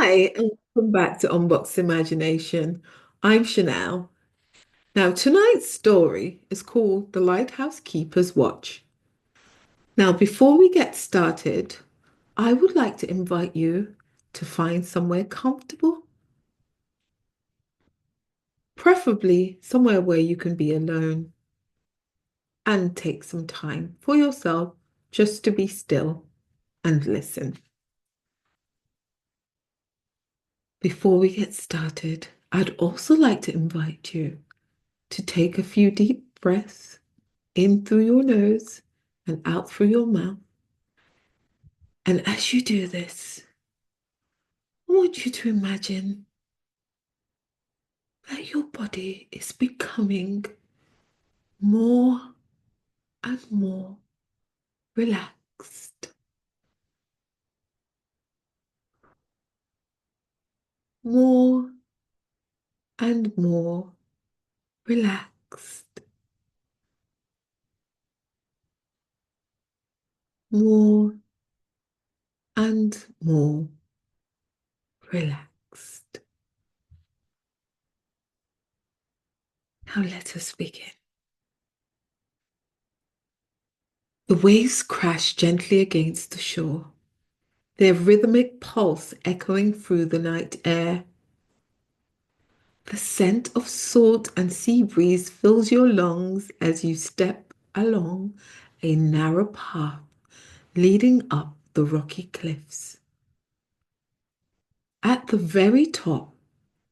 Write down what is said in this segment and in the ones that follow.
Hi, and welcome back to Unboxed Imagination. I'm Chanel. Now, tonight's story is called The Lighthouse Keeper's Watch. Now, before we get started, I would like to invite you to find somewhere comfortable, preferably somewhere where you can be alone and take some time for yourself just to be still and listen. Before we get started, I'd also like to invite you to take a few deep breaths in through your nose and out through your mouth. And as you do this, I want you to imagine that your body is becoming more and more relaxed, more and more relaxed, more and more relaxed. Now let us begin. The waves crash gently against the shore, their rhythmic pulse echoing through the night air. The scent of salt and sea breeze fills your lungs as you step along a narrow path leading up the rocky cliffs. At the very top,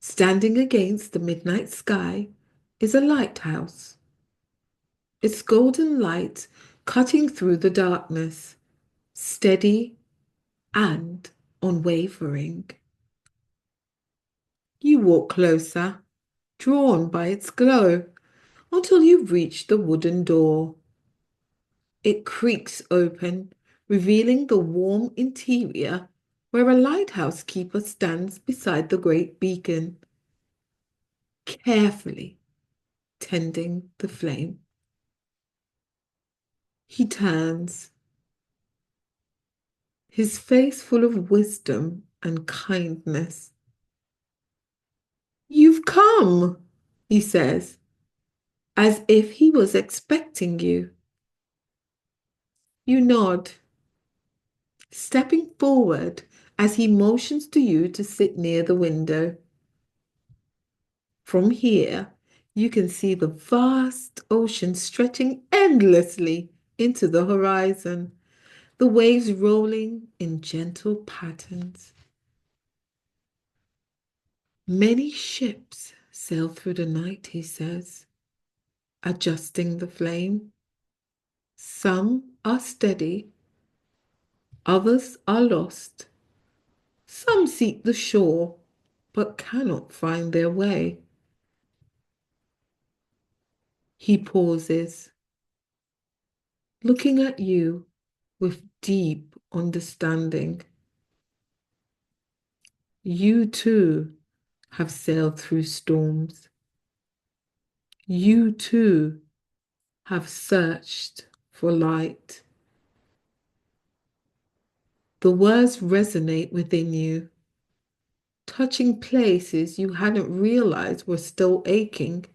standing against the midnight sky, is a lighthouse, its golden light cutting through the darkness, steady and unwavering. You walk closer, drawn by its glow, until you reach the wooden door. It creaks open, revealing the warm interior where a lighthouse keeper stands beside the great beacon, carefully tending the flame. He turns, his face full of wisdom and kindness. "You've come," he says, as if he was expecting you. You nod, stepping forward as he motions to you to sit near the window. From here, you can see the vast ocean stretching endlessly into the horizon, the waves rolling in gentle patterns. Many ships sail through the night, he says, adjusting the flame. Some are steady, others are lost. Some seek the shore, but cannot find their way. He pauses, looking at you with deep understanding. You too have sailed through storms. You too have searched for light. The words resonate within you, touching places you hadn't realized were still aching.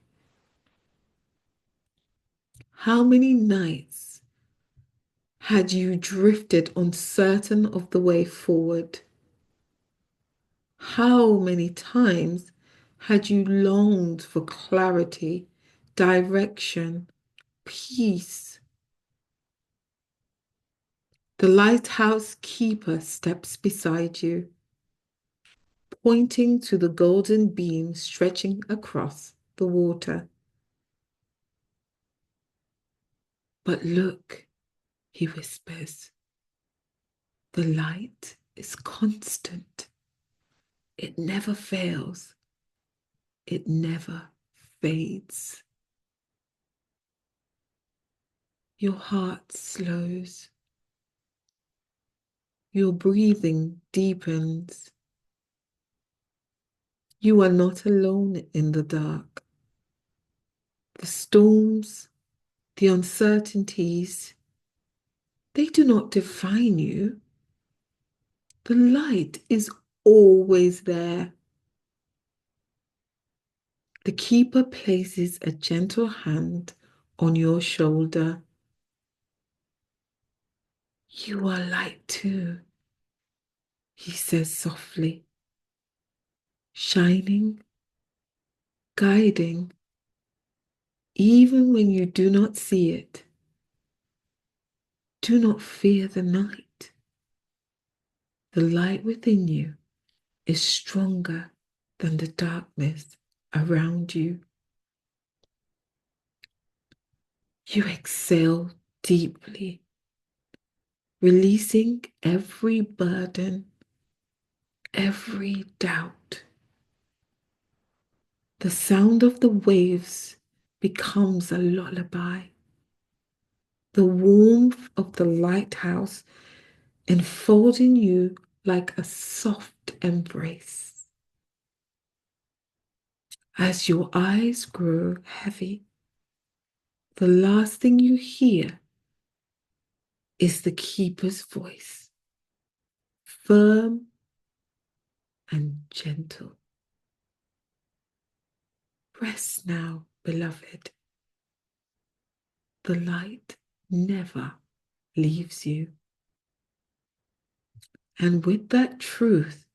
How many nights had you drifted uncertain of the way forward? How many times had you longed for clarity, direction, peace? The lighthouse keeper steps beside you, pointing to the golden beam stretching across the water. "But look," he whispers, "the light is constant. It never fails. It never fades." Your heart slows. Your breathing deepens. You are not alone in the dark. The storms, the uncertainties, they do not define you. The light is always there. The keeper places a gentle hand on your shoulder. You are light too, he says softly, shining, guiding, even when you do not see it. Do not fear the night. The light within you is stronger than the darkness around you. You exhale deeply, releasing every burden, every doubt. The sound of the waves becomes a lullaby. The warmth of the lighthouse enfolding you like a soft embrace. As your eyes grow heavy, the last thing you hear is the keeper's voice, firm and gentle. Rest now, beloved. The light never leaves you. And with that truth,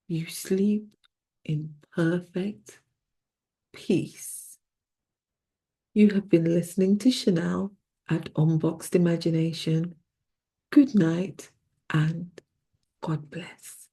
you sleep in perfect peace. You have been listening to Chanel at Unboxed Imagination. Good night and God bless.